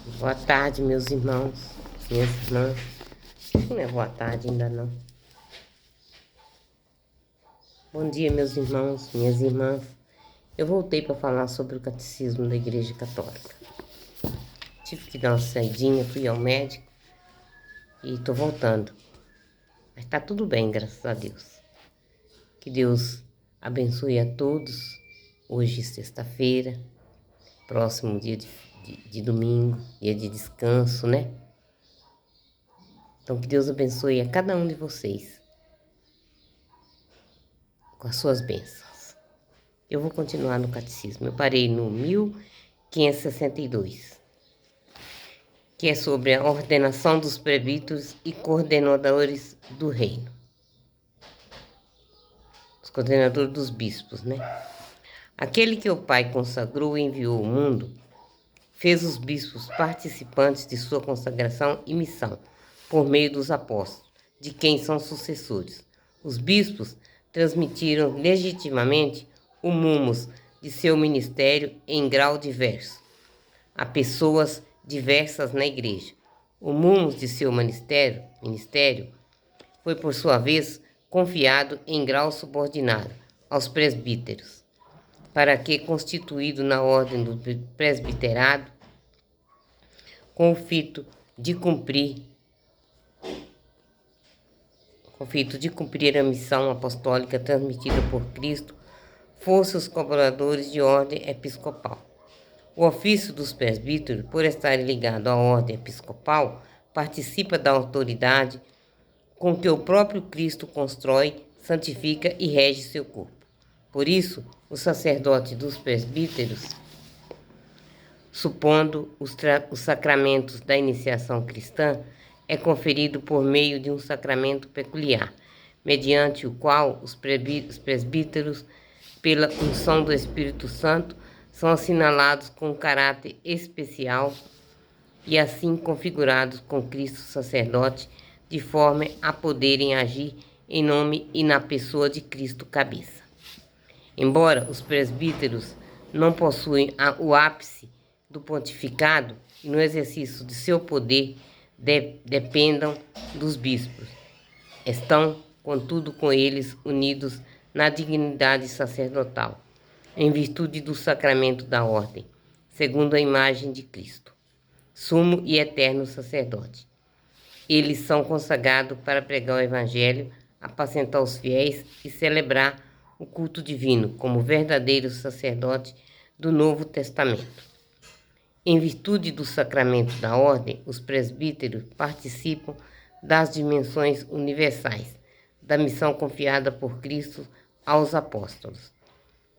Boa tarde, meus irmãos, minhas irmãs. Não é boa tarde ainda não. Bom dia, meus irmãos, minhas irmãs. Eu voltei para falar sobre o catecismo da Igreja Católica. Tive que dar uma saidinha, fui ao médico e tô voltando. Mas tá tudo bem, graças a Deus. Que Deus abençoe a todos. Hoje, sexta-feira, próximo dia de domingo, dia de descanso, né? Então, que Deus abençoe a cada um de vocês com as suas bênçãos. Eu vou continuar no catecismo. Eu parei no 1562, que é sobre a ordenação dos presbíteros e coordenadores do reino. Os coordenadores dos bispos, né? Aquele que o Pai consagrou e enviou ao mundo, fez os bispos participantes de sua consagração e missão, por meio dos apóstolos, de quem são sucessores. Os bispos transmitiram legitimamente o mumos de seu ministério em grau diverso, a pessoas diversas na igreja. O mumos de seu ministério foi, por sua vez, confiado em grau subordinado aos presbíteros, para que, constituído na ordem do presbiterado, com o fito de cumprir a missão apostólica transmitida por Cristo, fossem os colaboradores de ordem episcopal. O ofício dos presbíteros, por estar ligado à ordem episcopal, participa da autoridade com que o próprio Cristo constrói, santifica e rege seu corpo. Por isso, o sacerdote dos presbíteros, supondo os sacramentos da iniciação cristã, é conferido por meio de um sacramento peculiar, mediante o qual os presbíteros, pela unção do Espírito Santo, são assinalados com um caráter especial e assim configurados com Cristo sacerdote, de forma a poderem agir em nome e na pessoa de Cristo cabeça. Embora os presbíteros não possuem o ápice do pontificado e no exercício de seu poder dependam dos bispos, estão, contudo, com eles unidos na dignidade sacerdotal, em virtude do sacramento da ordem, segundo a imagem de Cristo, sumo e eterno sacerdote. Eles são consagrados para pregar o Evangelho, apacentar os fiéis e celebrar o culto divino como verdadeiros sacerdotes do Novo Testamento. Em virtude do sacramento da ordem, os presbíteros participam das dimensões universais da missão confiada por Cristo aos apóstolos.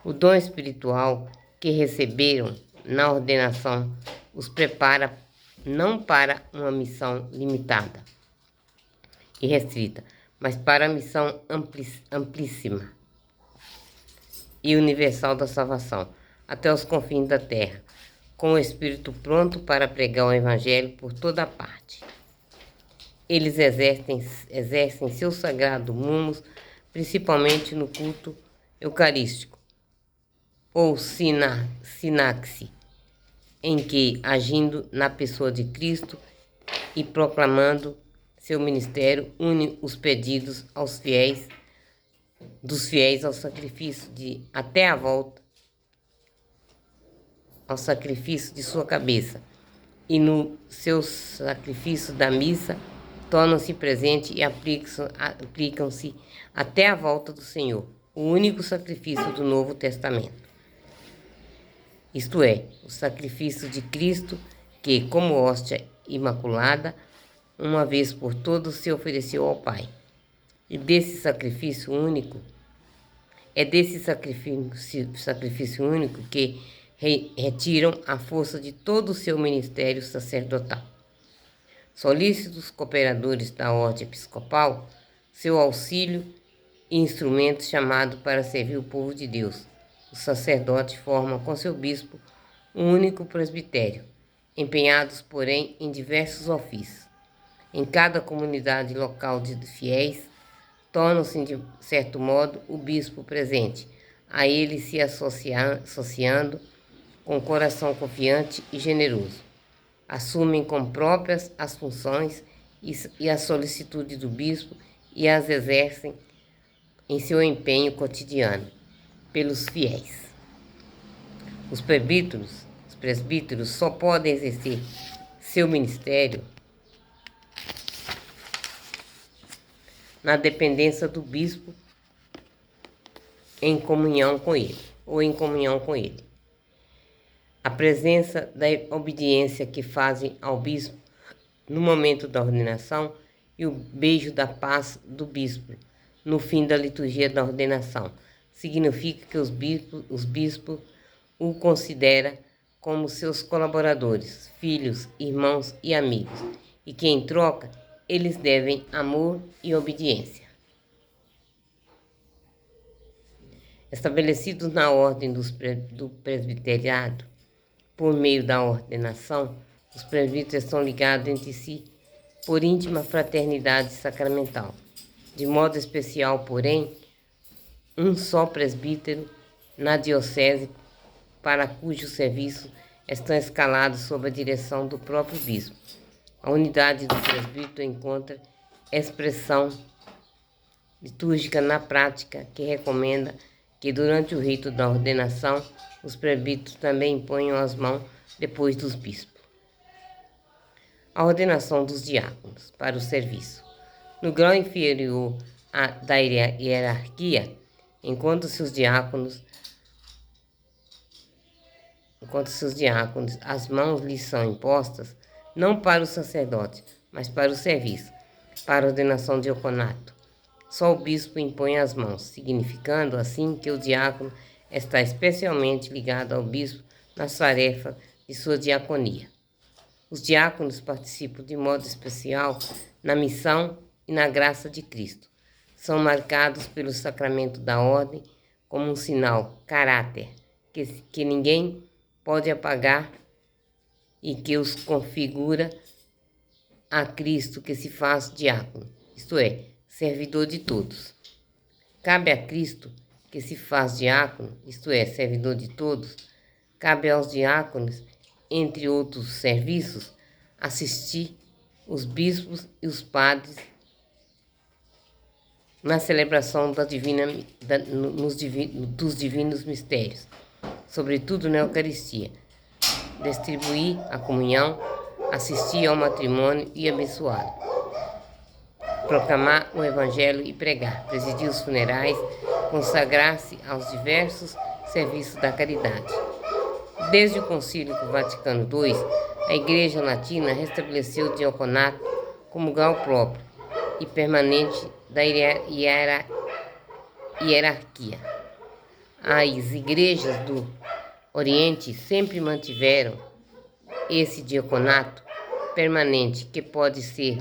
O dom espiritual que receberam na ordenação os prepara não para uma missão limitada e restrita, mas para a missão amplíssima e universal da salvação, até os confins da terra, com o espírito pronto para pregar o Evangelho por toda parte. Eles exercem seu sagrado mumos, principalmente no culto eucarístico, ou sinaxe, em que, agindo na pessoa de Cristo e proclamando seu ministério, une os pedidos dos fiéis ao sacrifício ao sacrifício de sua cabeça, e no seu sacrifício da missa tornam-se presentes e aplicam-se até a volta do Senhor, o único sacrifício do Novo Testamento. Isto é, o sacrifício de Cristo que, como hóstia imaculada, uma vez por todas se ofereceu ao Pai. E desse sacrifício único, que retiram a força de todo o seu ministério sacerdotal. Solícitos cooperadores da ordem episcopal, seu auxílio e instrumento chamado para servir o povo de Deus. O sacerdote forma com seu bispo um único presbitério, empenhados, porém, em diversos ofícios. Em cada comunidade local de fiéis, tornam-se, de certo modo, o bispo presente, a ele se associando com coração confiante e generoso. assumem com próprias as funções e a solicitude do bispo e as exercem em seu empenho cotidiano pelos fiéis. Os presbíteros só podem exercer seu ministério na dependência do bispo em comunhão com ele, ou em comunhão com ele. A presença da obediência que fazem ao bispo no momento da ordenação e o beijo da paz do bispo no fim da liturgia da ordenação significa que os bispos o considera como seus colaboradores, filhos, irmãos e amigos, e que em troca eles devem amor e obediência. Estabelecidos na ordem do presbiteriado, por meio da ordenação, os presbíteros estão ligados entre si por íntima fraternidade sacramental. De modo especial, porém, um só presbítero na diocese para cujo serviço estão escalados sob a direção do próprio bispo. A unidade do presbítero encontra expressão litúrgica na prática, que recomenda que durante o rito da ordenação os presbíteros também imponham as mãos depois dos bispos. A ordenação dos diáconos para o serviço. No grau inferior da hierarquia, enquanto seus diáconos, as mãos lhes são impostas, não para o sacerdote, mas para o serviço, para a ordenação diaconato. Só o bispo impõe as mãos, significando assim que o diácono está especialmente ligado ao bispo nas tarefas de sua diaconia. Os diáconos participam de modo especial na missão e na graça de Cristo. São marcados pelo sacramento da ordem como um sinal, caráter, que ninguém pode apagar e que os configura a Cristo que se faz diácono, isto é, servidor de todos. Cabe a Cristo que se faz diácono, isto é, servidor de todos, cabe aos diáconos, entre outros serviços, assistir os bispos e os padres na celebração dos divinos mistérios, sobretudo na Eucaristia, distribuir a comunhão, assistir ao matrimônio e abençoá-lo, proclamar o Evangelho e pregar, presidir os funerais, consagrar-se aos diversos serviços da caridade. Desde o Concílio Vaticano II, a Igreja Latina restabeleceu o diaconato como grau próprio e permanente da hierarquia. As igrejas do Oriente sempre mantiveram esse diaconato permanente, que pode ser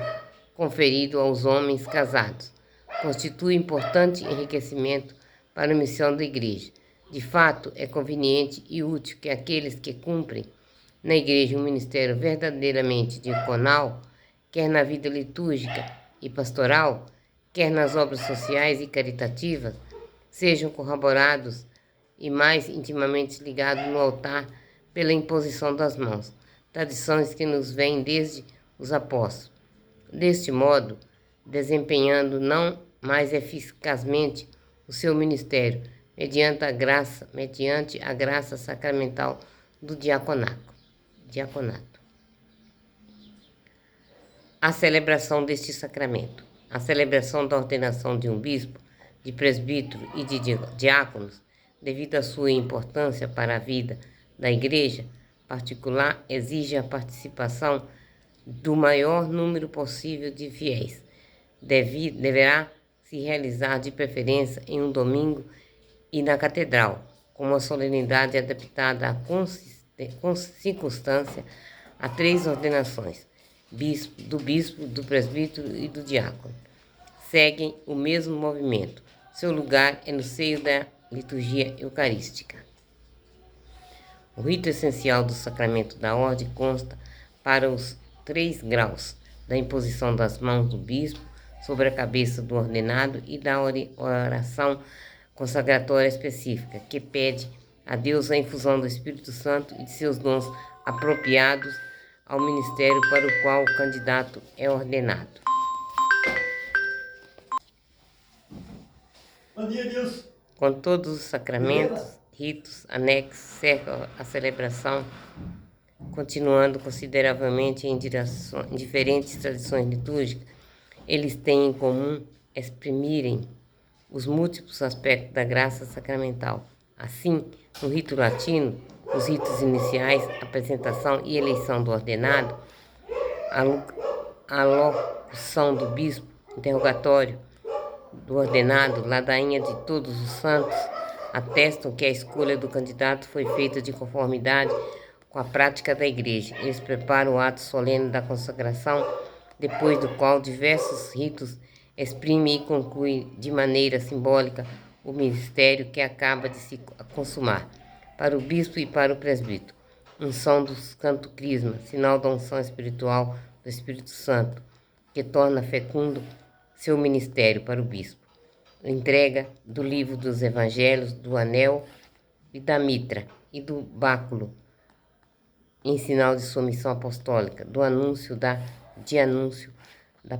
conferido aos homens casados. Constitui importante enriquecimento para a missão da Igreja. De fato, é conveniente e útil que aqueles que cumprem na Igreja um ministério verdadeiramente diaconal, quer na vida litúrgica e pastoral, quer nas obras sociais e caritativas, sejam corroborados e mais intimamente ligados no altar pela imposição das mãos, tradições que nos vêm desde os apóstolos. Deste modo, desempenhando não mais eficazmente o seu ministério, mediante a graça sacramental do diaconato. A celebração deste sacramento. A celebração da ordenação de um bispo, de presbítero e de diáconos, devido à sua importância para a vida da Igreja particular, exige a participação do maior número possível de fiéis. Deverá se realizar de preferência em um domingo e na catedral, com uma solenidade adaptada à circunstância, a 3 ordenações, do bispo, do presbítero e do diácono. Seguem o mesmo movimento. Seu lugar é no seio da liturgia eucarística. O rito essencial do sacramento da ordem consta para os 3 graus da imposição das mãos do bispo sobre a cabeça do ordenado e da oração consagratória específica, que pede a Deus a infusão do Espírito Santo e de seus dons apropriados ao ministério para o qual o candidato é ordenado. Bom dia, Deus. Com todos os sacramentos, ritos anexos cercam a celebração, continuando consideravelmente em diferentes tradições litúrgicas, eles têm em comum exprimirem os múltiplos aspectos da graça sacramental. Assim, no rito latino, os ritos iniciais, apresentação e eleição do ordenado, a locução do bispo, interrogatório do ordenado, ladainha de todos os santos, atestam que a escolha do candidato foi feita de conformidade com a prática da Igreja. Eles preparam o ato solene da consagração, depois do qual diversos ritos exprimem e concluem de maneira simbólica o ministério que acaba de se consumar. Para o bispo e para o presbítero, unção dos canto crisma, sinal da unção espiritual do Espírito Santo, que torna fecundo seu ministério. Para o bispo, entrega do livro dos evangelhos, do anel e da mitra e do báculo, em sinal de sua missão apostólica, do anúncio da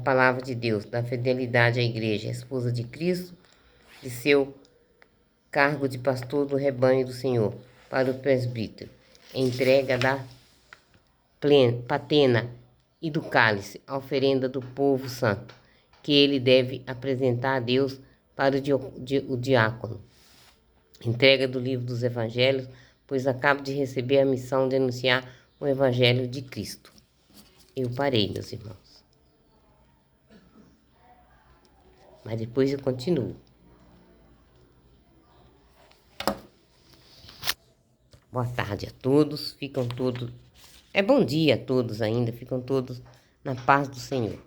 palavra de Deus, da fidelidade à Igreja, esposa de Cristo, de seu cargo de pastor do rebanho do Senhor. Para o presbítero, entrega da patena e do cálice, a oferenda do povo santo, que ele deve apresentar a Deus para o diácono. Entrega do livro dos evangelhos, pois acabo de receber a missão de anunciar o evangelho de Cristo. Eu parei, meus irmãos. Mas depois eu continuo. Boa tarde a todos, ficam todos... É bom dia a todos ainda, ficam todos na paz do Senhor.